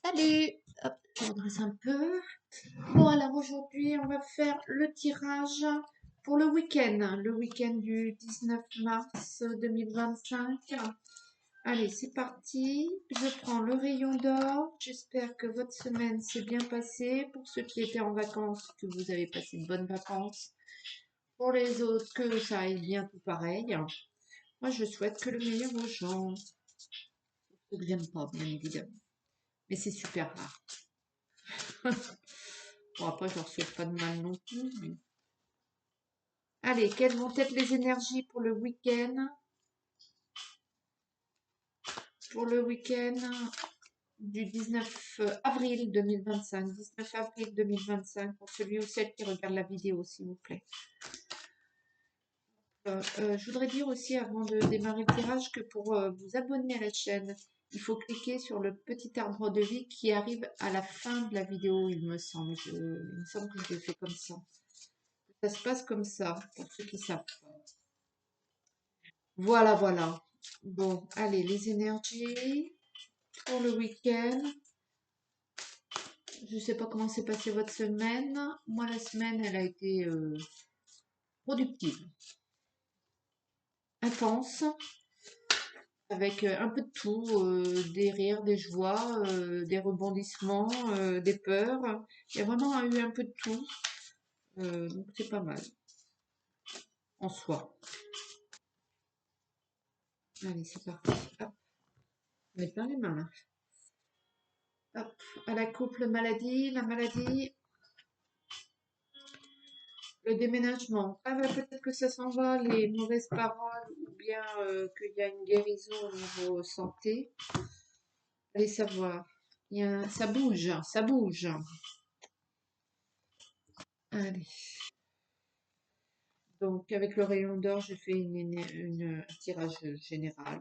Salut! Hop, je redresse un peu. Bon, alors aujourd'hui, on va faire le tirage pour le week-end du 19 mars 2025. Allez, c'est parti. Je prends le rayon d'or. J'espère que votre semaine s'est bien passée. Pour ceux qui étaient en vacances, que vous avez passé de bonnes vacances. Pour les autres, que ça aille bien tout pareil. Moi, je souhaite que le meilleur aux gens. Ceux que j'aime pas, bien évidemment. Mais c'est super rare. Bon, après, je leur souhaite pas de mal non plus. Allez, quelles vont être les énergies pour le week-end? Pour le week-end du 19 avril 2025. 19 avril 2025 pour celui ou celle qui regarde la vidéo, s'il vous plaît. Je voudrais dire aussi, avant de démarrer le tirage, que pour vous abonner à la chaîne, il faut cliquer sur le petit arbre de vie qui arrive à la fin de la vidéo, il me semble. Il me semble que je l'ai fait comme ça. Ça se passe comme ça, pour ceux qui savent. Voilà, voilà. Bon, allez, les énergies pour le week-end. Je ne sais pas comment s'est passée votre semaine. Moi, la semaine, elle a été productive, intense, avec un peu de tout, des rires, des joies, des rebondissements, des peurs. Il y a vraiment eu un peu de tout. Donc, c'est pas mal en soi. Allez, c'est parti. Hop, on est plein les mains là. Hop, à la couple maladie, la maladie, le déménagement. Ah bah peut-être que ça s'en va, les mauvaises paroles, ou bien qu'il y a une guérison au niveau santé. Allez savoir. Ça bouge, ça bouge. Allez. Donc avec le rayon d'or, j'ai fait un tirage général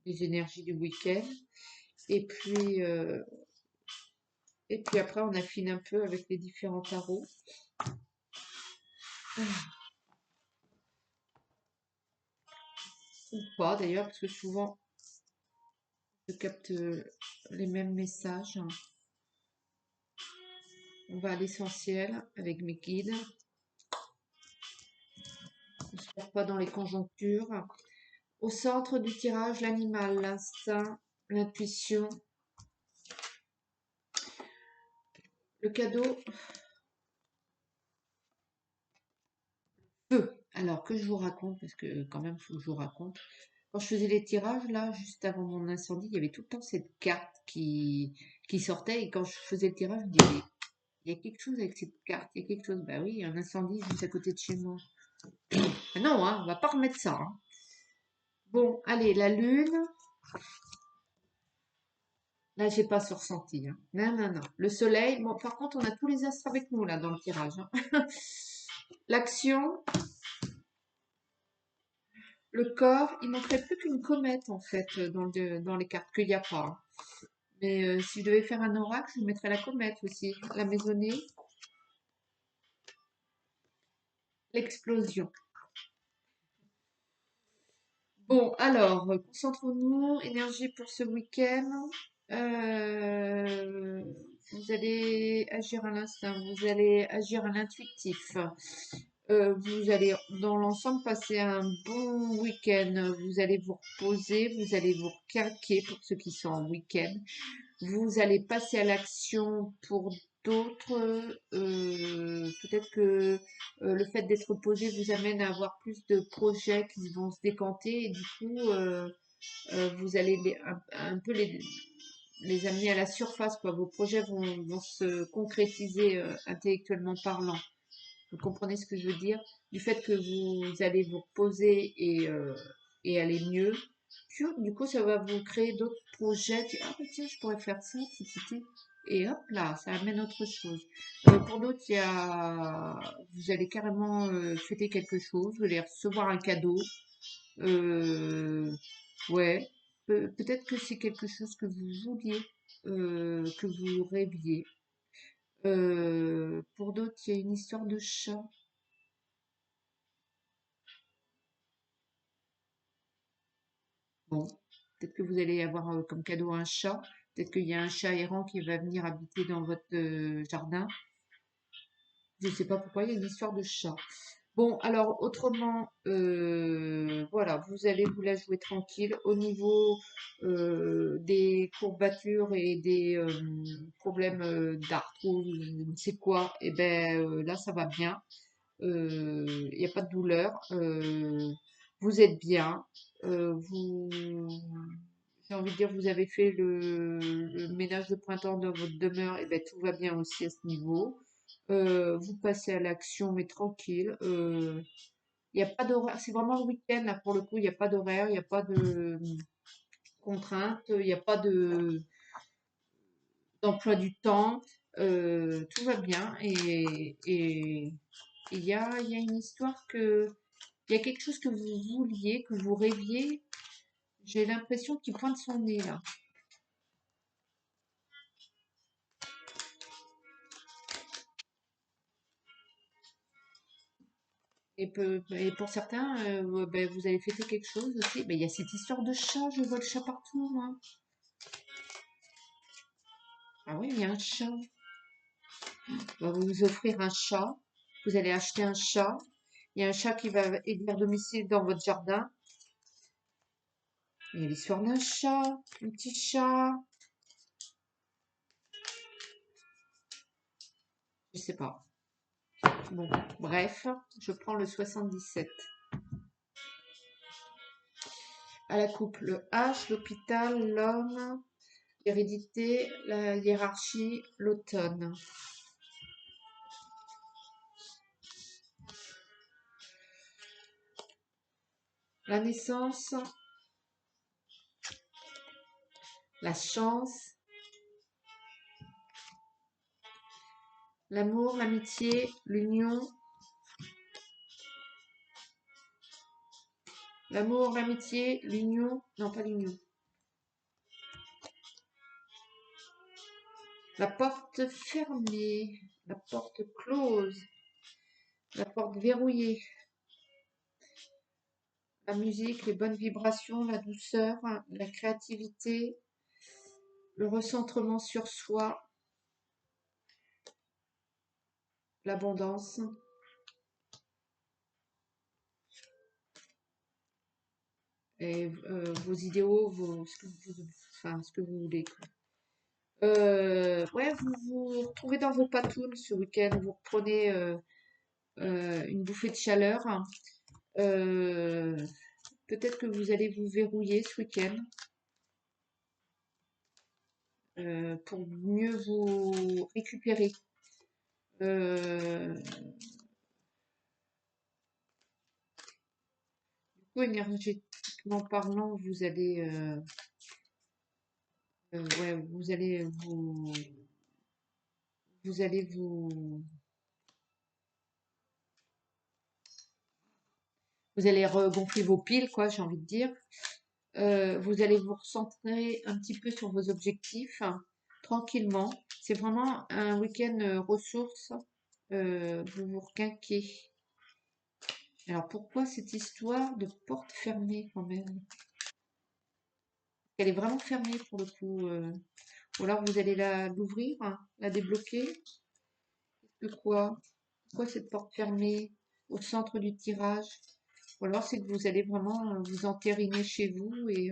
des énergies du week-end. Et puis après, on affine un peu avec les différents tarots. Ou pas d'ailleurs, parce que souvent, je capte les mêmes messages. On va à l'essentiel avec mes guides. On ne se perd pas dans les conjonctures. Au centre du tirage, l'animal, l'instinct, l'intuition. Le cadeau, peu. Alors que je vous raconte, parce que quand même, il faut que je vous raconte. Quand je faisais les tirages, là, juste avant mon incendie, il y avait tout le temps cette carte qui sortait. Et quand je faisais le tirage, je me disais, il y a quelque chose avec cette carte, il y a quelque chose. Bah oui, il y a un incendie juste à côté de chez moi. Ah non, hein, on va pas remettre ça. Hein. Bon, allez, la lune. Là, j'ai pas ce ressenti. Hein. Non, non, non. Le soleil. Bon, par contre, on a tous les astres avec nous, là, dans le tirage. Hein. L'action. Le corps. Il manquerait plus qu'une comète, en fait, dans les cartes qu'il n'y a pas. Hein. Mais si je devais faire un oracle, je mettrais la comète aussi. La maisonnée. L'explosion. Bon, alors, concentrons-nous. Énergie pour ce week-end. Euh, vous allez agir à l'instinct, vous allez agir à l'intuitif. Vous allez, dans l'ensemble, passer un bon week-end. Vous allez vous reposer, vous allez vous requinquer pour ceux qui sont en week-end. Vous allez passer à l'action pour d'autres. Peut-être que le fait d'être posé vous amène à avoir plus de projets qui vont se décanter et du coup, vous allez un peu les amener à la surface, quoi. Vos projets vont se concrétiser intellectuellement parlant. Vous comprenez ce que je veux dire? Du fait que vous allez vous reposer et aller mieux. Du coup, ça va vous créer d'autres projets. Ah, bah, tiens, je pourrais faire ça, et hop là, ça amène autre chose. Pour d'autres, vous allez carrément fêter quelque chose, vous allez recevoir un cadeau. Ouais, peut-être que c'est quelque chose que vous vouliez, que vous rêviez. Pour d'autres, il y a une histoire de chat. Bon. Peut-être que vous allez avoir comme cadeau un chat. Peut-être qu'il y a un chat errant qui va venir habiter dans votre jardin. Je ne sais pas pourquoi, il y a une histoire de chat. Bon, alors autrement, voilà, vous allez vous la jouer tranquille. Au niveau des courbatures et des problèmes d'arthrose, je ne sais quoi, et ben là ça va bien. Il n'y a pas de douleur. Vous êtes bien. Vous, j'ai envie de dire, vous avez fait le ménage de printemps dans votre demeure, et ben tout va bien aussi à ce niveau. Vous passez à l'action, mais tranquille. Il n'y a pas d'horaire. C'est vraiment le week-end, là, pour le coup. Il n'y a pas d'horaire, il n'y a pas de contraintes, il n'y a pas d'emploi du temps. Tout va bien. Et il y a une histoire que. Il y a quelque chose que vous vouliez, que vous rêviez. J'ai l'impression qu'il pointe son nez, là. Et pour certains, ben, vous allez fêter quelque chose aussi. Ben, il y a cette histoire de chat, je vois le chat partout, moi. Ah oui, il y a un chat. On va vous offrir un chat. Vous allez acheter un chat. Il y a un chat qui va élire domicile dans votre jardin. Il y a l'histoire d'un chat, un petit chat. Je sais pas. Bon, bref, je prends le 77. À la coupe, le H, l'hôpital, l'homme, l'hérédité, la hiérarchie, l'automne. La naissance, la chance, l'amour, l'amitié, l'union. L'amour, l'amitié, l'union. Non, pas l'union. La porte fermée, la porte close, la porte verrouillée, la musique, les bonnes vibrations, la douceur, la créativité, le recentrement sur soi, l'abondance et vos idéaux, enfin, ce que vous voulez, quoi. Ouais, vous vous retrouvez dans vos patounes ce week-end, vous reprenez une bouffée de chaleur. Euh, Peut-être que vous allez vous verrouiller ce week-end pour mieux vous récupérer. Du coup, énergétiquement parlant, ouais, vous allez vous allez regonfler vos piles, quoi, j'ai envie de dire. Vous allez vous recentrer un petit peu sur vos objectifs, hein, tranquillement. C'est vraiment un week-end ressources. Vous vous requinquez. Alors pourquoi cette histoire de porte fermée quand même? Elle est vraiment fermée pour le coup. Ou alors vous allez l'ouvrir, hein, la débloquer. De quoi? Pourquoi cette porte fermée au centre du tirage? Ou alors c'est que vous allez vraiment vous entériner chez vous et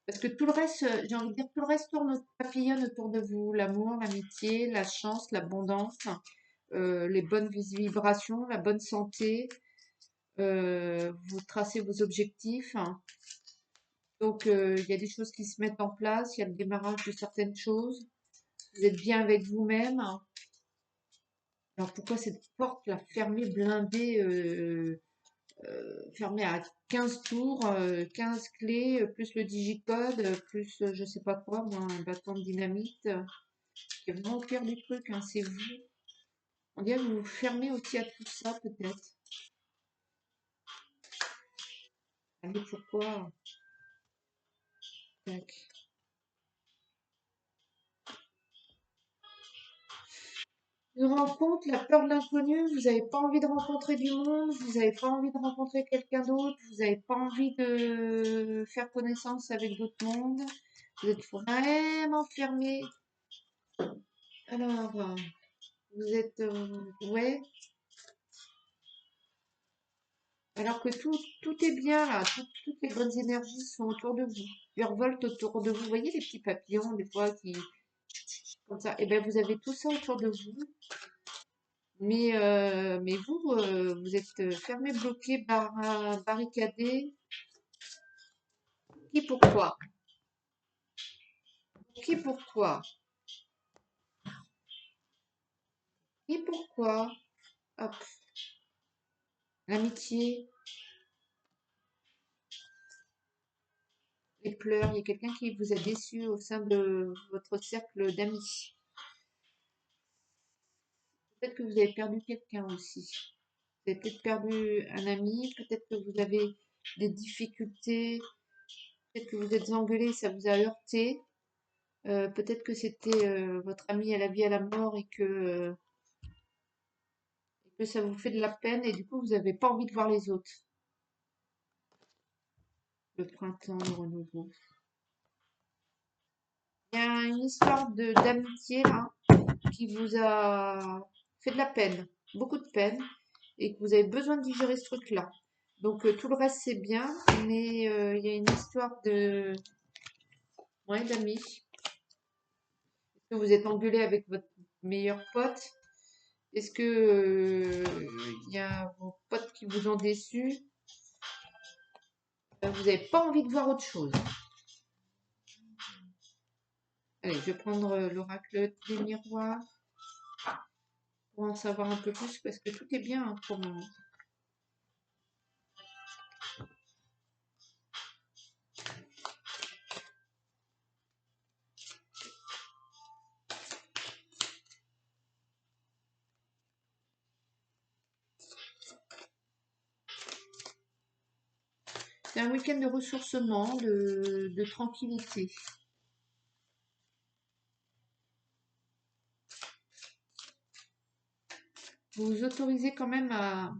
parce que tout le reste, j'ai envie de dire, tout le reste tourne, papillonne autour de vous. L'amour, l'amitié, la chance, l'abondance, les bonnes vibrations, la bonne santé. Vous tracez vos objectifs. Donc, il y a des choses qui se mettent en place. Il y a le démarrage de certaines choses. Vous êtes bien avec vous-même. Alors, pourquoi cette porte là fermée, blindée, fermée à 15 tours, 15 clés, plus le digicode, plus je sais pas quoi, moi, un bâton de dynamite. C'est vraiment au pire du truc, hein, c'est vous. On dirait que vous vous fermez aussi à tout ça, peut-être. Allez, pourquoi? Tac. Une rencontre, la peur de l'inconnu, vous n'avez pas envie de rencontrer du monde, vous n'avez pas envie de rencontrer quelqu'un d'autre, vous n'avez pas envie de faire connaissance avec d'autres mondes, vous êtes vraiment fermé. Alors, vous êtes, ouais, alors que tout est bien là, toutes les bonnes énergies sont autour de vous, virevoltent autour de vous. Vous voyez les petits papillons des fois qui, comme ça, et bien vous avez tout ça autour de vous. Mais vous, vous êtes fermé, bloqué, barricadé. Qui pourquoi? Qui pourquoi? Qui pourquoi? Hop, l'amitié, les pleurs. Il y a quelqu'un qui vous a déçu au sein de votre cercle d'amis. Peut-être que vous avez perdu quelqu'un aussi. Vous avez peut-être perdu un ami, peut-être que vous avez des difficultés, peut-être que vous êtes engueulé, ça vous a heurté. Peut-être que c'était votre ami à la vie à la mort et que ça vous fait de la peine et du coup vous n'avez pas envie de voir les autres. Le printemps, le renouveau. Il y a une histoire d'amitié là qui vous a fait de la peine, beaucoup de peine, et que vous avez besoin de digérer ce truc-là. Donc tout le reste c'est bien, mais il y a une histoire de ouais, d'amis. Est-ce que vous êtes engueulé avec votre meilleur pote? Est-ce que il y a vos potes qui vous ont déçu? Vous n'avez pas envie de voir autre chose. Allez, je vais prendre l'oracle des miroirs pour en savoir un peu plus parce que tout est bien hein, pour le moment. C'est un week-end de ressourcement, de tranquillité. Vous vous autorisez quand même à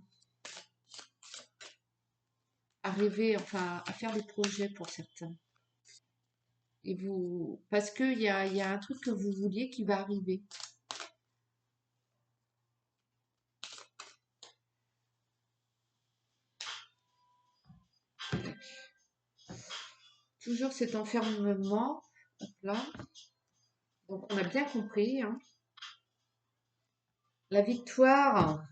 rêver, enfin à faire des projets pour certains. Et vous, parce qu'il y a un truc que vous vouliez qui va arriver. Toujours cet enfermement, hop là. Donc on a bien compris. Hein. La victoire,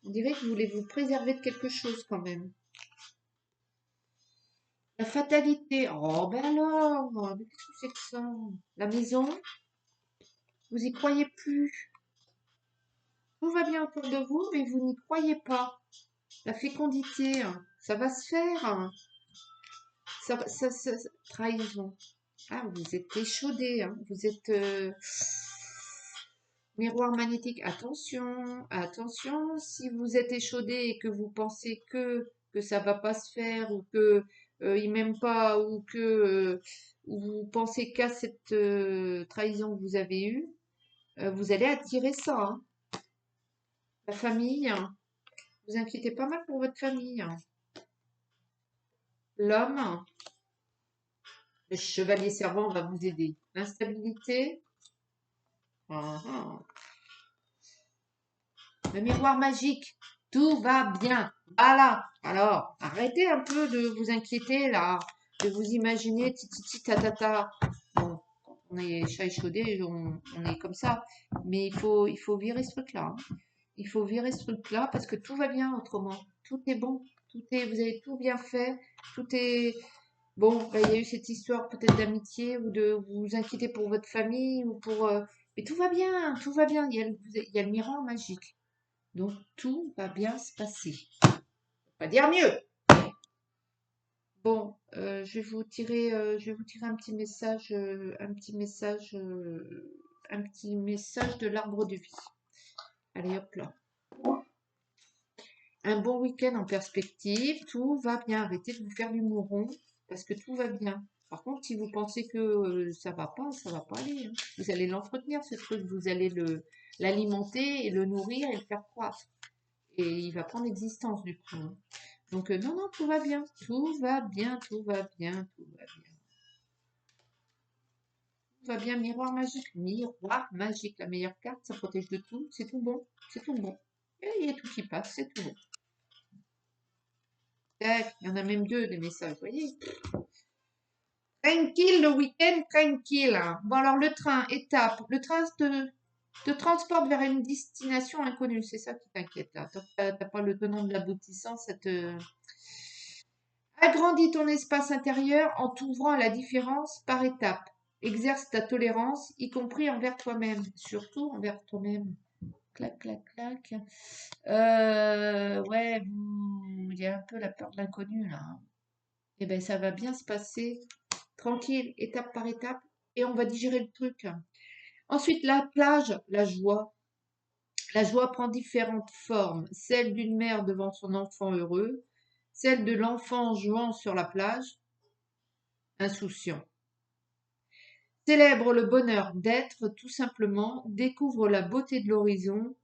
on dirait que vous voulez vous préserver de quelque chose quand même. La fatalité, oh ben alors, mais qu'est-ce que c'est que ça? La maison, vous y croyez plus. Tout va bien autour de vous, mais vous n'y croyez pas. La fécondité, ça va se faire. Trahison. Ah, vous êtes échaudé, hein. Vous êtes miroir magnétique. Attention, attention. Si vous êtes échaudé et que vous pensez que ça va pas se faire ou que il m'aime pas ou que vous pensez qu'à cette trahison que vous avez eue, vous allez attirer ça. Hein. La famille, hein. Vous inquiétez pas mal pour votre famille. Hein. L'homme, le chevalier servant va vous aider. L'instabilité, ah, ah. Le miroir magique, tout va bien. Voilà. Alors, arrêtez un peu de vous inquiéter là, de vous imaginer titi tatata. Bon, quand on est chat échaudé, on est comme ça. Mais il faut virer ce truc-là. Hein. Il faut virer ce truc-là parce que tout va bien autrement. Tout est bon. Vous avez tout bien fait. Tout est bon. Bah, il y a eu cette histoire peut-être d'amitié ou de vous inquiéter pour votre famille ou pour. Mais tout va bien. Tout va bien. Il y a le miroir magique. Donc tout va bien se passer. Pas dire mieux. Bon, je vais vous tirer un petit message de l'arbre de vie. Allez hop là. Un bon week-end en perspective, tout va bien. Arrêtez de vous faire du mouron parce que tout va bien. Par contre, si vous pensez que ça va pas aller, hein. Vous allez l'entretenir, ce truc, vous allez l'alimenter et le nourrir et le faire croître. Et il va prendre existence du coup, hein. Donc non, non, tout va bien, tout va bien, tout va bien, tout va bien. Tout va bien, miroir magique, la meilleure carte, ça protège de tout, c'est tout bon, c'est tout bon. Et il y a tout qui passe, c'est tout bon. Tac, il y en a même deux des messages, vous voyez. Tranquille le week-end, tranquille. Bon alors le train, étape, le train te transporte vers une destination inconnue, c'est ça qui t'inquiète là. T'as pas le tenant de l'aboutissant, ça te agrandit ton espace intérieur en t'ouvrant à la différence par étapes. Exerce ta tolérance, y compris envers toi-même, surtout envers toi-même. Clac, clac, clac. Ouais, il y a un peu la peur de l'inconnu là, hein. Eh ben ça va bien se passer, tranquille, étape par étape, et on va digérer le truc. Ensuite, la plage, la joie. La joie prend différentes formes, celle d'une mère devant son enfant heureux, celle de l'enfant jouant sur la plage, insouciant. Célèbre le bonheur d'être, tout simplement, découvre la beauté de l'horizon,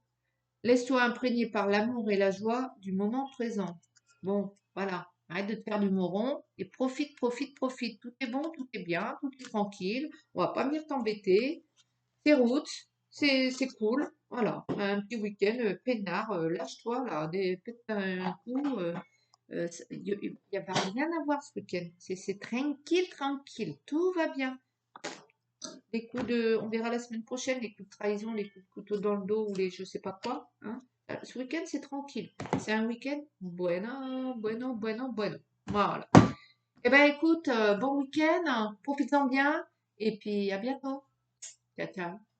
laisse-toi imprégner par l'amour et la joie du moment présent. Bon, voilà, arrête de te faire du moron et profite, profite, profite. Tout est bon, tout est bien, tout est tranquille, on va pas venir t'embêter. C'est route, c'est cool, voilà, un petit week-end peinard, lâche-toi là, pète un coup. Il n'y a pas rien à voir ce week-end. C'est tranquille, tranquille. Tout va bien. Les coups de, on verra la semaine prochaine, les coups de trahison, les coups de couteau dans le dos ou les je sais pas quoi, hein. Ce week-end, c'est tranquille. C'est un week-end bueno, bueno, bueno, bueno. Voilà. Eh ben, écoute, bon week-end, profites-en bien et puis à bientôt. Ciao, ciao.